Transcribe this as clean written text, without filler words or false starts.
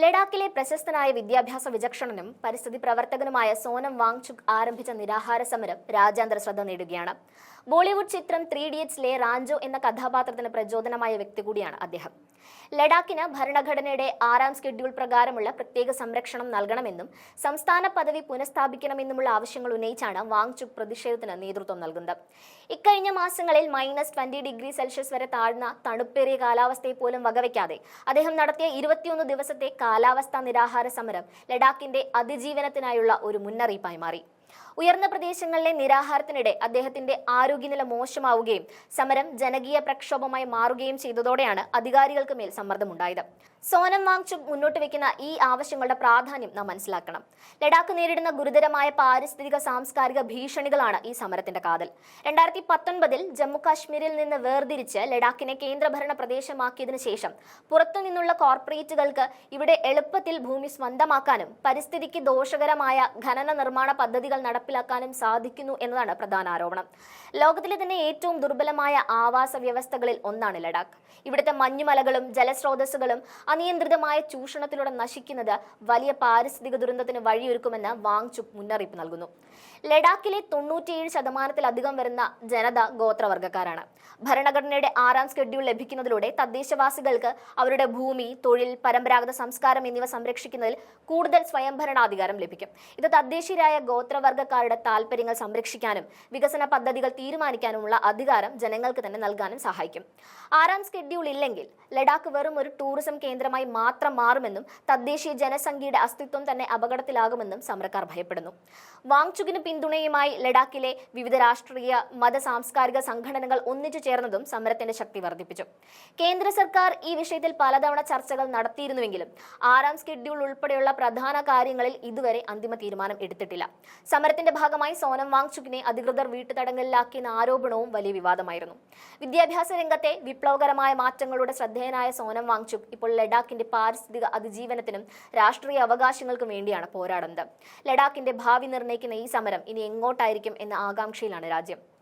ലഡാക്കിലെ പ്രശസ്തനായ വിദ്യാഭ്യാസ വിചക്ഷണനും പരിസ്ഥിതി പ്രവർത്തകനുമായ സോനം വാങ്ചുക് ആരംഭിച്ച നിരാഹാര സമരം രാജ്യാന്തര ശ്രദ്ധ നേടുകയാണ്. ബോളിവുഡ് ചിത്രം 3 ഇഡിയറ്റ്സിലെ റാഞ്ചോ എന്ന കഥാപാത്രത്തിന് പ്രചോദനമായ വ്യക്തി കൂടിയാണ് അദ്ദേഹം. ലഡാക്കിന് ഭരണഘടനയുടെ 6ാം ഷെഡ്യൂൾ പ്രകാരമുള്ള പ്രത്യേക സംരക്ഷണം നൽകണമെന്നും സംസ്ഥാന പദവി പുനഃസ്ഥാപിക്കണമെന്നുമുള്ള ആവശ്യങ്ങൾ ഉന്നയിച്ചാണ് വാങ്ചുക് പ്രതിഷേധത്തിന് നേതൃത്വം നൽകുന്നത്. ഇക്കഴിഞ്ഞ മാസങ്ങളിൽ -20°C വരെ താഴ്ന്ന തണുപ്പേറിയ കാലാവസ്ഥയെ പോലും വകവയ്ക്കാതെ അദ്ദേഹം നടത്തിയ 21 ദിവസത്തെ കാലാവസ്ഥാ നിരാഹാര സമരം ലഡാക്കിന്റെ അതിജീവനത്തിനായുള്ള ഒരു മുന്നറിയിപ്പായി മാറി. ഉയർന്ന പ്രദേശങ്ങളിലെ നിരാഹാരത്തിനിടെ അദ്ദേഹത്തിന്റെ ആരോഗ്യനില മോശമാവുകയും സമരം ജനകീയ പ്രക്ഷോഭമായി മാറുകയും ചെയ്തതോടെയാണ് അധികാരികൾക്ക് മേൽ സമ്മർദ്ദമുണ്ടായത്. സോനം വാങ്ചുക് മുന്നോട്ട് വെക്കുന്ന ഈ ആവശ്യങ്ങളുടെ പ്രാധാന്യം നാം മനസ്സിലാക്കണം. ലഡാക്ക് നേരിടുന്ന ഗുരുതരമായ പാരിസ്ഥിതിക സാംസ്കാരിക ഭീഷണികളാണ് ഈ സമരത്തിന്റെ കാതൽ. 2019 ജമ്മു കാശ്മീരിൽ നിന്ന് വേർതിരിച്ച് ലഡാക്കിനെ കേന്ദ്രഭരണ പ്രദേശമാക്കിയതിനു ശേഷം പുറത്തുനിന്നുള്ള കോർപ്പറേറ്റുകൾക്ക് ഇവിടെ എളുപ്പത്തിൽ ഭൂമി സ്വന്തമാക്കാനും പരിസ്ഥിതിക്ക് ദോഷകരമായ ഖനന നിർമ്മാണ പദ്ധതികൾ നടപ്പിലാക്കാനും സാധിക്കുന്നു എന്നതാണ് പ്രധാന ആരോപണം. ലോകത്തിലെ തന്നെ ഏറ്റവും ദുർബലമായ ആവാസ വ്യവസ്ഥകളിൽ ഒന്നാണ് ലഡാക്ക്. ഇവിടുത്തെ മഞ്ഞുമലകളും ജലസ്രോതസ്സുകളും അനിയന്ത്രിതമായ ചൂഷണത്തിലൂടെ നശിക്കുന്നത് വലിയ പാരിസ്ഥിതിക ദുരന്തത്തിന് വഴിയൊരുക്കുമെന്ന് വാങ്ചുക് മുന്നറിയിപ്പ് നൽകുന്നു. ലഡാക്കിലെ 97% വരുന്ന ജനത ഗോത്രവർഗ്ഗക്കാരാണ്. ഭരണഘടനയുടെ 6ാം ഷെഡ്യൂൾ ലഭിക്കുന്നതിലൂടെ തദ്ദേശവാസികൾക്ക് അവരുടെ ഭൂമി, തൊഴിൽ, പരമ്പരാഗത സംസ്കാരം എന്നിവ സംരക്ഷിക്കുന്നതിൽ കൂടുതൽ സ്വയംഭരണാധികാരം ലഭിക്കും. ഇത് തദ്ദേശീയരായ ഗോത്രവർഗ്ഗക്കാരുടെ താൽപര്യങ്ങൾ സംരക്ഷിക്കാനും വികസന പദ്ധതികൾ തീരുമാനിക്കാനുമുള്ള അധികാരം ജനങ്ങൾക്ക് തന്നെ നൽകാനും സഹായിക്കും. 6ാം ഷെഡ്യൂൾ ഇല്ലെങ്കിൽ ലഡാക്ക് വെറും ഒരു ടൂറിസം കേന്ദ്രമായി മാത്രം മാറുമെന്നും തദ്ദേശീയ ജനസംഖ്യയുടെ അസ്തിത്വം തന്നെ അപകടത്തിലാകുമെന്നും സമരക്കാർ ഭയപ്പെടുന്നു. വാങ്ചുകിന് പിന്തുണയുമായി ലഡാക്കിലെ വിവിധ രാഷ്ട്രീയ മത സാംസ്കാരിക സംഘടനകൾ ഒന്നിച്ചു ചേർന്നതും സമരത്തിന്റെ ശക്തി വർദ്ധിപ്പിച്ചു. കേന്ദ്ര സർക്കാർ ഈ വിഷയത്തിൽ പലതവണ ചർച്ചകൾ നടത്തിയിരുന്നുവെങ്കിലും 6ാം ഷെഡ്യൂൾ ഉൾപ്പെടെയുള്ള പ്രധാന കാര്യങ്ങളിൽ ഇതുവരെ അന്തിമ തീരുമാനം എടുത്തിട്ടില്ല. സമരത്തിന്റെ ഭാഗമായി സോനം വാങ്ചുകിനെ അധികൃതർ വീട്ടുതടങ്കലിലാക്കിയെന്ന ആരോപണവും വലിയ വിവാദമായിരുന്നു. വിദ്യാഭ്യാസ രംഗത്തെ വിപ്ലവകരമായ മാറ്റങ്ങളുടെ ശ്രദ്ധേയനായ സോനം വാങ്ചുക് ഇപ്പോൾ ലഡാക്കിന്റെ പാരിസ്ഥിതിക അതിജീവനത്തിനും രാഷ്ട്രീയ അവകാശങ്ങൾക്കും വേണ്ടിയാണ് പോരാടുന്നത്. ലഡാക്കിന്റെ ഭാവി നിർണ്ണയിക്കുന്ന ഈ സമരം ഇനി എങ്ങോട്ടായിരിക്കും എന്ന ആകാംക്ഷയിലാണ് രാജ്യം.